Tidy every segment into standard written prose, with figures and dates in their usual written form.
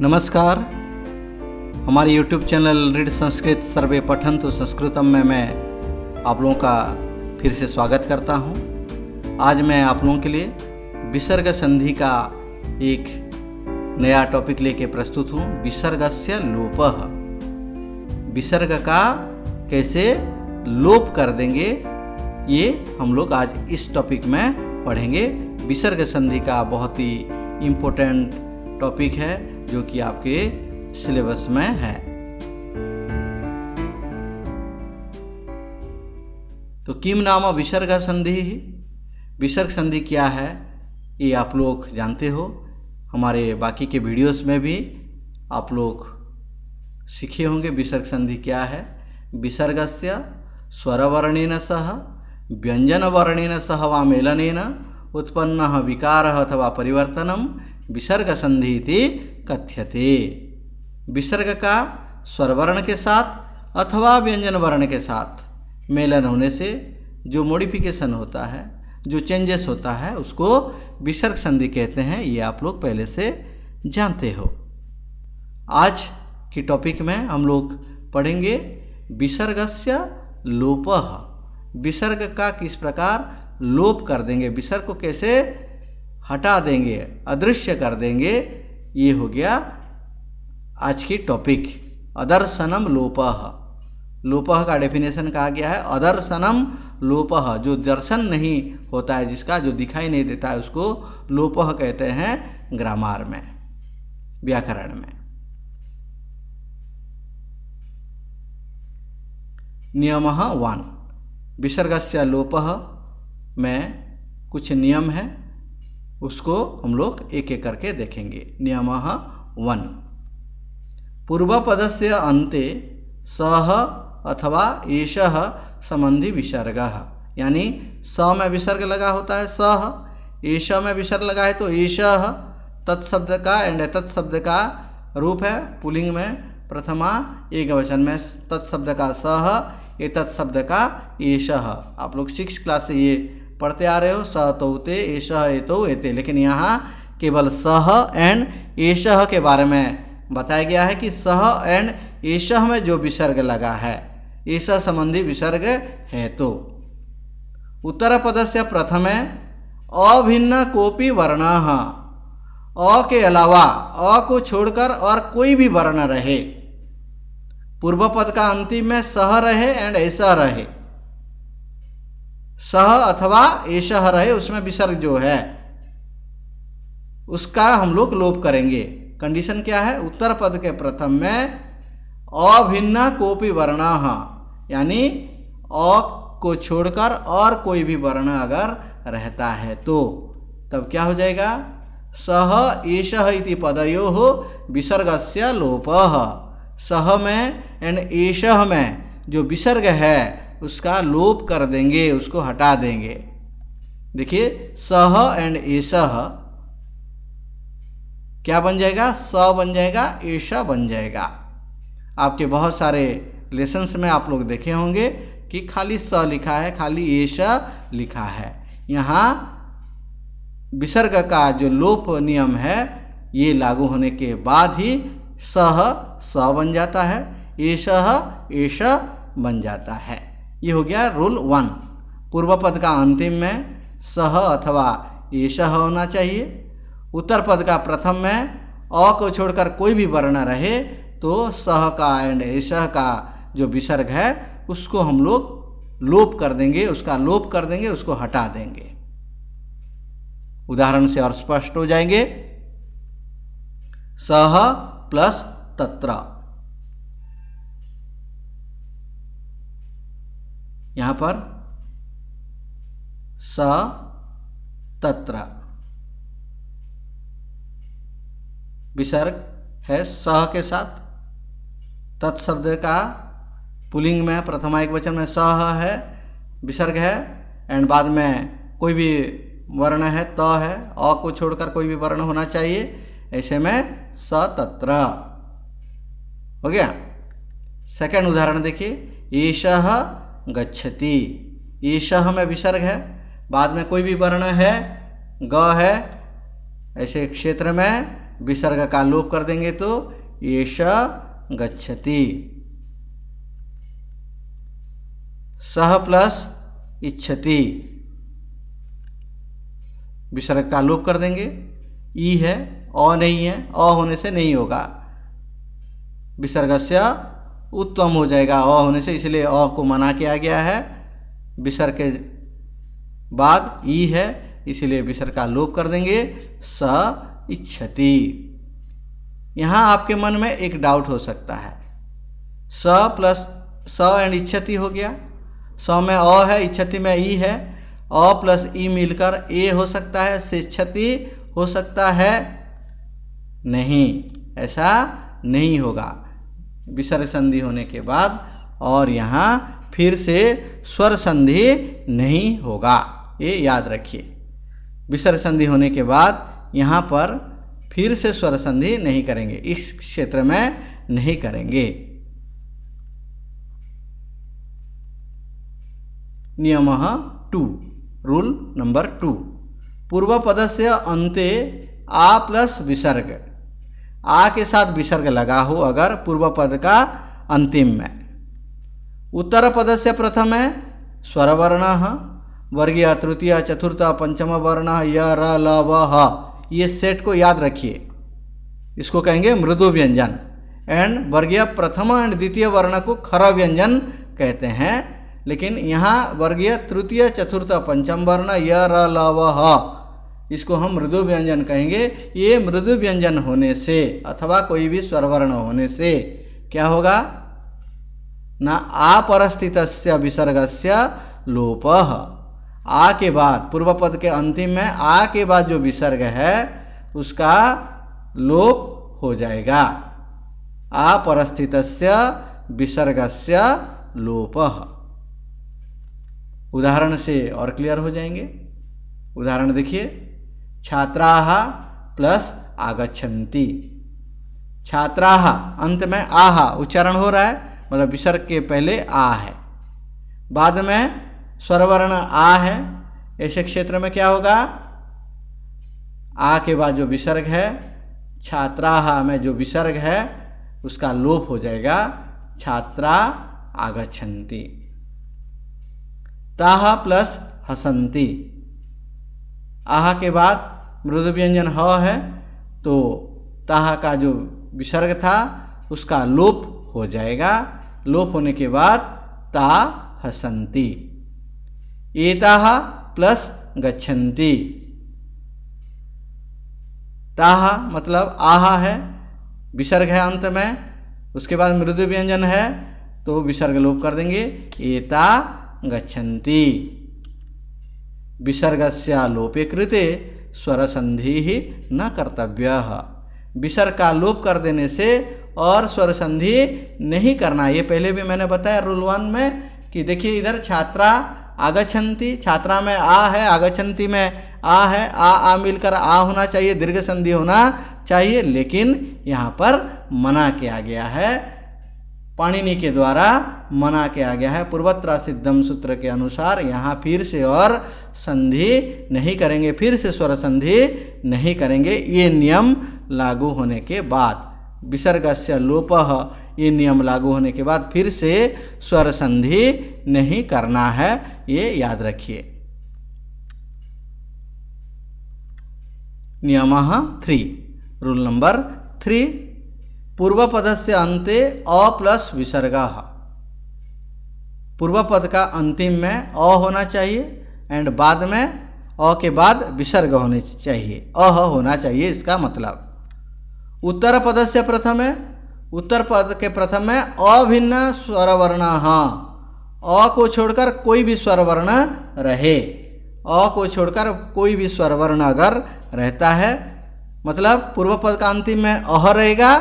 नमस्कार। हमारे YouTube channel read Sanskrit सर्वे पठन्तु संस्कृतम में मैं आप लोगों का फिर से स्वागत करता हूं। आज मैं आप लोगों के लिए विसर्ग संधि का एक नया टॉपिक लेके प्रस्तुत हूं। विसर्गस्य लोपः, विसर्ग का कैसे लोप कर देंगे, ये हम लोग आज इस टॉपिक में पढ़ेंगे। विसर्ग संधि का बहुत ही इम्पोर्टेंट टॉपिक है जो कि आपके सिलेबस में है। तो किम नाम विसर्ग संधि, विसर्ग संधि क्या है ये आप लोग जानते हो। हमारे बाकी के वीडियोस में भी आप लोग सीखे होंगे विसर्ग संधि क्या है। विसर्गस्य स्वरवर्णेन सह व्यंजनवर्णेन सह वा मेलनेन उत्पन्नः विकारः अथवा परिवर्तनम विसर्ग संधि इति कथ्यते। विसर्ग का स्वरवर्ण के साथ अथवा व्यंजन वर्ण के साथ मेलन होने से जो मॉडिफिकेशन होता है, जो चेंजेस होता है, उसको विसर्ग संधि कहते हैं। ये आप लोग पहले से जानते हो। आज की टॉपिक में हम लोग पढ़ेंगे विसर्गस्य लोपः, विसर्ग का किस प्रकार लोप कर देंगे, विसर्ग को कैसे हटा देंगे, अदृश्य कर देंगे। ये हो गया आज की टॉपिक। अदर्शनम लोपः, लोपः का डेफिनेशन कहा गया है अदर्शनम लोपः, जो दर्शन नहीं होता है, जिसका जो दिखाई नहीं देता है, उसको लोपः कहते हैं ग्रामर में, व्याकरण में। नियमः 1, विसर्गस्य लोपः में कुछ नियम है, उसको हम लोग एक एक करके देखेंगे। नियमः 1, पूर्वपदस्य अन्ते सः अथवा एषः संबंधी विसर्गः, यानी स में विसर्ग लगा होता है सः, एष में विसर्ग लगा है तो एषः तत्शब्द का एंड तत्शब्द का रूप है। पुल्लिंग में प्रथमा, एक वचन में तत्शब्द का सः, ये तत्शब्द का एषः। आप लोग 6th क्लास से ये पढ़ते आ रहे हो, स तौते एषः एतौ एते, लेकिन यहाँ केवल सह एंड एषः के बारे में बताया गया है कि सह एंड एषः में जो विसर्ग लगा है, एषः संबंधी विसर्ग है। तो उत्तर पदस्य प्रथमे अभिन्न कोपि वर्णः, अ के अलावा, अ को छोड़कर और कोई भी वर्ण रहे, पूर्व पद का अंतिम में सह रहे एंड ऐसा रहे, सह अथवा एषः रहे, उसमें विसर्ग जो है उसका हम लोग लोप करेंगे। कंडीशन क्या है? उत्तर पद के प्रथम में अभिन्न कोपि वर्णः, यानी अ को छोड़कर और कोई भी वर्ण अगर रहता है तो तब क्या हो जाएगा? सह एषः इति पदयोः विसर्गस्य लोपः, सह में एंड एषः में जो विसर्ग है उसका लोप कर देंगे, उसको हटा देंगे। देखिए सह एंड एषः क्या बन जाएगा? स बन जाएगा, एषः बन जाएगा। आपके बहुत सारे लेसन्स में आप लोग देखे होंगे कि खाली स लिखा है, खाली एषः लिखा है। यहाँ विसर्ग का जो लोप नियम है ये लागू होने के बाद ही सह स बन जाता है, एषः एषः बन जाता है। ये हो गया रूल 1। पूर्व पद का अंतिम में सह अथवा एषः होना चाहिए। उत्तर पद का प्रथम में अ को छोड़कर कोई भी वर्ण रहे तो सह का एंड एषः का जो विसर्ग है उसको हम लोग लोप कर देंगे, उसका लोप कर देंगे, उसको हटा देंगे। उदाहरण से और स्पष्ट हो जाएंगे। सह प्लस तत्र, यहाँ पर स तत्र विसर्ग है सह के साथ, तत्शब्द का पुल्लिंग में प्रथमा एक वचन में सह है, विसर्ग है एंड बाद में कोई भी वर्ण है, त है, अ को छोड़कर कोई भी वर्ण होना चाहिए। ऐसे में स तत्र हो गया। सेकंड उदाहरण देखिए, एषः गच्छति, एषः में विसर्ग है, बाद में कोई भी वर्ण है, ग है, ऐसे क्षेत्र में विसर्ग का लोप कर देंगे तो एष गच्छति। सह प्लस इच्छति, विसर्ग का लोप कर देंगे। ई है, अ नहीं है, अ होने से नहीं होगा, विसर्गस्य उत्तम हो जाएगा अ होने से, इसलिए अ को मना किया गया है। विसर्ग के बाद ई है, इसलिए विसर्ग का लोप कर देंगे, स इच्छति। यहाँ आपके मन में एक डाउट हो सकता है, स प्लस स एंड इच्छति हो गया, स में अ है, इच्छति में ई है, अ प्लस ई मिलकर ए हो सकता है, शिक्षति हो सकता है, नहीं, ऐसा नहीं होगा। विसर्ग संधि होने के बाद और यहाँ फिर से स्वर संधि नहीं होगा, ये याद रखिए। विसर्ग संधि होने के बाद यहाँ पर फिर से स्वर संधि नहीं करेंगे, इस क्षेत्र में नहीं करेंगे। नियमः 2, रूल नंबर 2, पूर्वपदस्य अन्ते आ प्लस विसर्ग, आ के साथ विसर्ग लगा हो अगर पूर्व पद का अंतिम में। उत्तर पदस्य प्रथम है स्वरवर्ण, वर्गीय तृतीय चतुर्थ पंचम वर्ण य र ल व ह, ये सेट को याद रखिए, इसको कहेंगे मृदु व्यंजन। एंड वर्गीय प्रथम एंड द्वितीय वर्ण को खर व्यंजन कहते हैं, लेकिन यहाँ वर्गीय तृतीय चतुर्थ पंचम वर्ण य र ल व ह, इसको हम मृदु व्यंजन कहेंगे। ये मृदु व्यंजन होने से अथवा कोई भी स्वरवर्ण होने से क्या होगा, ना आ परस्थितस्य विसर्गस्य लोपः, आ के बाद पूर्व पद के अंतिम में आ के बाद जो विसर्ग है उसका लोप हो जाएगा। आ परस्थितस्य विसर्गस्य लोपः। उदाहरण से और क्लियर हो जाएंगे। उदाहरण देखिए, छात्राः प्लस आगच्छन्ति, छात्राः अंत में आह उच्चारण हो रहा है, मतलब विसर्ग के पहले आ है, बाद में स्वरवर्ण आ है, ऐसे क्षेत्र में क्या होगा, आ के बाद जो विसर्ग है, छात्राः में जो विसर्ग है उसका लोप हो जाएगा, छात्रा आगच्छन्ति। ताः प्लस हसन्ति, आह के बाद मृदु व्यंजन ह है, तो ताह का जो विसर्ग था उसका लोप हो जाएगा, लोप होने के बाद ता हसन्ति। एताः प्लस गच्छन्ति, ताः मतलब आहा है, विसर्ग है अंत में, उसके बाद मृदु व्यंजन है तो विसर्ग लोप कर देंगे, एता गच्छन्ति। विसर्गस्य लोपे कृते स्वर संधि ही न कर्तव्यः, विसर्ग का लोप कर देने से और स्वर संधि नहीं करना। ये पहले भी मैंने बताया रूल 1 में कि देखिए इधर छात्रा आगच्छन्ति, छात्रा में आ है, आगच्छन्ति में आ है, आ मिलकर आ होना चाहिए, दीर्घ संधि होना चाहिए, लेकिन यहाँ पर मना किया गया है, पाणिनि के द्वारा मना किया गया है। पूर्वत्र सिद्धम सूत्र के अनुसार यहाँ फिर से और संधि नहीं करेंगे, फिर से स्वर संधि नहीं करेंगे। ये नियम लागू होने के बाद, विसर्गस्य लोपः, ये नियम लागू होने के बाद फिर से स्वर संधि नहीं करना है, ये याद रखिए। नियमः 3, रूल नंबर 3, पूर्व पदस्य अन्ते अ प्लस विसर्गः, पूर्व पद का अंतिम में अ होना चाहिए एंड बाद में अ के बाद विसर्ग होने चाहिए, अह होना चाहिए, इसका मतलब। उत्तर पदस्य प्रथम है, उत्तर पद के प्रथम में अभिन्न स्वरवर्ण, अ को छोड़कर कोई भी स्वरवर्ण रहे, अ को छोड़कर कोई भी स्वरवर्ण अगर रहता है, मतलब पूर्व पद का अंतिम में अह रहेगा,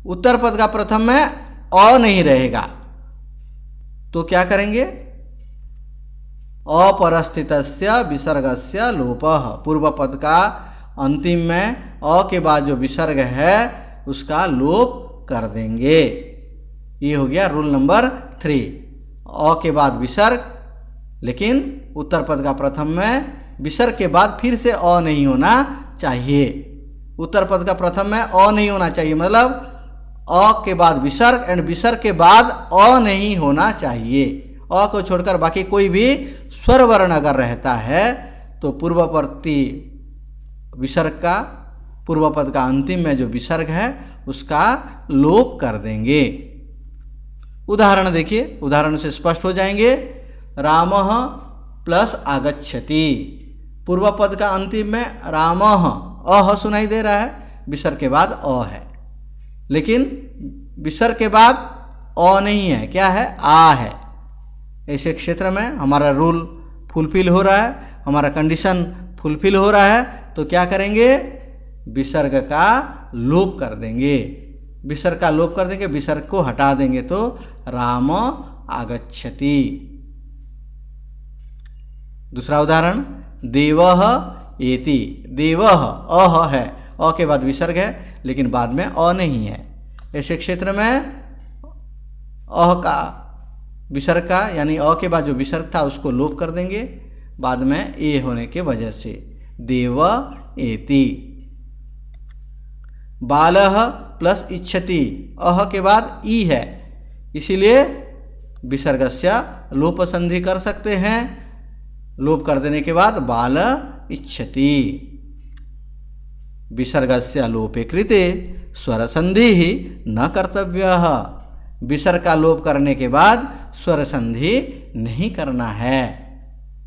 उत्तर पद का प्रथम में अ नहीं रहेगा, तो क्या करेंगे, अपरस्थितस्य विसर्गस्य लोपः, पूर्व पद का अंतिम में अ के बाद जो विसर्ग है उसका लोप कर देंगे। ये हो गया रूल नंबर 3, अ के बाद विसर्ग, लेकिन उत्तर पद का प्रथम में विसर्ग के बाद फिर से अ नहीं होना चाहिए। उत्तर पद का प्रथम में अ नहीं होना चाहिए, मतलब अ के बाद विसर्ग एंड विसर्ग के बाद अ नहीं होना चाहिए। अ को छोड़कर बाकी कोई भी स्वर वर्ण अगर रहता है तो पूर्ववर्ती विसर्ग का, पूर्व पद का अंतिम में जो विसर्ग है उसका लोप कर देंगे। उदाहरण देखिए, उदाहरण से स्पष्ट हो जाएंगे। रामः प्लस आगच्छति, पूर्व पद का अंतिम में रामः अह सुनाई दे रहा है, विसर्ग के बाद अ है, लेकिन विसर्ग के बाद अ नहीं है, क्या है, आ है। ऐसे क्षेत्र में हमारा रूल फुलफिल हो रहा है, हमारा कंडीशन फुलफिल हो रहा है, तो क्या करेंगे, विसर्ग का लोप कर देंगे। विसर्ग का लोप कर देंगे, विसर्ग को हटा देंगे, तो राम आगच्छति। दूसरा उदाहरण, देवः एति, देवः अह है, अ के बाद विसर्ग है लेकिन बाद में अ नहीं है। ऐसे क्षेत्र में अह का विसर्ग का यानी अ के बाद जो विसर्ग था उसको लोप कर देंगे बाद में ए होने के वजह से, देव एति। बालः प्लस इच्छति, अह के बाद ई है, इसीलिए विसर्गस्य लोप संधि कर सकते हैं। लोप कर देने के बाद बाल इच्छति। विसर्गस्य लोपे कृते स्वर संधि ही न कर्तव्यः, विसर्ग का लोप करने के बाद स्वर संधि नहीं करना है।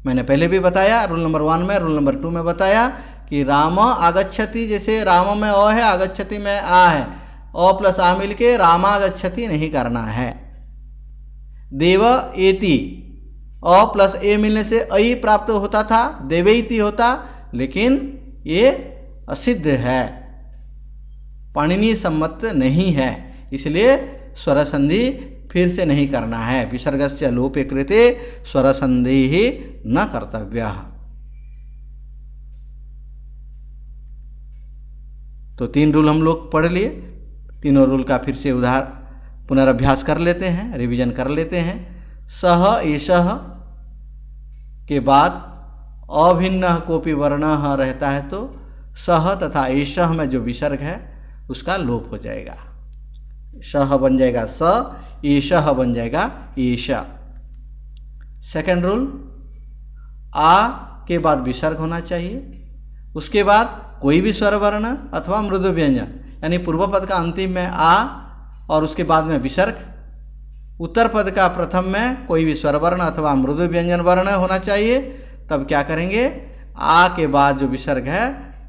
मैंने पहले भी बताया, रूल नंबर 1 में, रूल नंबर 2 में बताया कि राम आगच्छति, जैसे राम में अ है, आगच्छति में आ है, अ प्लस आ मिलके रामागच्छति नहीं करना है। देव एति, अ प्लस ए मिलने से अई प्राप्त होता था, देवैति होता, लेकिन ये असिद्ध है, पाणिनीय सम्मत नहीं है, इसलिए स्वर संधि फिर से नहीं करना है। विसर्गस्य लोपे कृते स्वर संधि ही न कर्तव्यः। तो 3 रूल हम लोग पढ़ लिए, तीनों रूल का फिर से पुनरअभ्यास कर लेते हैं, रिवीजन कर लेते हैं। सह एषः के बाद अभिन्न कोपि वर्णः रहता है तो सह तथा एषः में जो विसर्ग है उसका लोप हो जाएगा, सह बन जाएगा स, एषः बन जाएगा एष। सेकंड रूल, आ के बाद विसर्ग होना चाहिए, उसके बाद कोई भी स्वर वर्ण अथवा मृदु व्यंजन, यानी पूर्व पद का अंतिम में आ और उसके बाद में विसर्ग, उत्तर पद का प्रथम में कोई भी स्वर वर्ण अथवा मृदु व्यंजन वर्ण होना चाहिए। तब क्या करेंगे, आ के बाद जो विसर्ग है,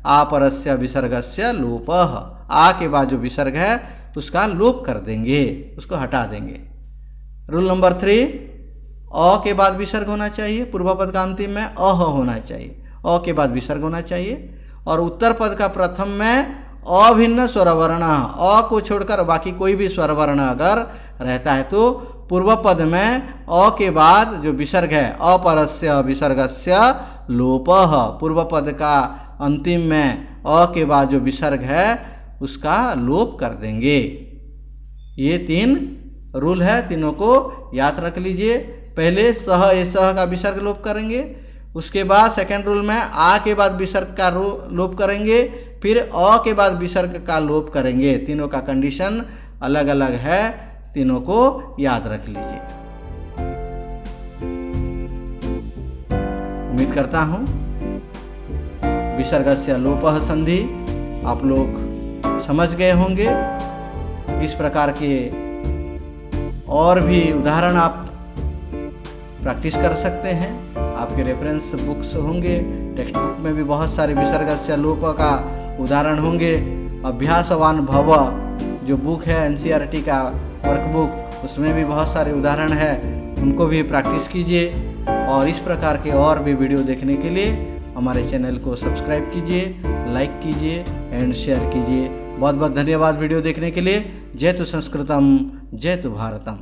आ परस्य विसर्गस्य लोपः, आ के बाद जो विसर्ग है उसका लोप कर देंगे, उसको हटा देंगे। रूल नंबर 3, अ के बाद विसर्ग होना चाहिए, पूर्व पद का अंतिम में अह होना चाहिए, अ के बाद विसर्ग होना चाहिए, और उत्तर पद का प्रथम में अभिन्न स्वर वर्ण, अ को छोड़कर बाकी कोई भी स्वर वर्ण अगर रहता है तो पूर्व पद में अ के बाद जो विसर्ग है, अपरस्य विसर्गस्य लोपः, पूर्व पद का अंतिम में अ के बाद जो विसर्ग है उसका लोप कर देंगे। ये 3 रूल है, तीनों को याद रख लीजिए। पहले सह एषः का विसर्ग लोप करेंगे, उसके बाद सेकंड रूल में आ के बाद विसर्ग का लोप करेंगे, फिर अ के बाद विसर्ग का लोप करेंगे। तीनों का कंडीशन अलग अलग है, तीनों को याद रख लीजिए। उम्मीद करता हूँ विसर्गस्य लोपः संधि आप लोग समझ गए होंगे। इस प्रकार के और भी उदाहरण आप प्रैक्टिस कर सकते हैं, आपके रेफरेंस बुक्स होंगे, टेक्स्ट बुक में भी बहुत सारे विसर्गस्य लोप का उदाहरण होंगे। अभ्यासवान भव जो बुक है एनसीईआरटी का वर्कबुक, उसमें भी बहुत सारे उदाहरण है, उनको भी प्रैक्टिस कीजिए। और इस प्रकार के और भी वीडियो देखने के लिए हमारे चैनल को सब्सक्राइब कीजिए, लाइक कीजिए एंड शेयर कीजिए। बहुत बहुत धन्यवाद वीडियो देखने के लिए। जय तु संस्कृतम, जय तु भारतम।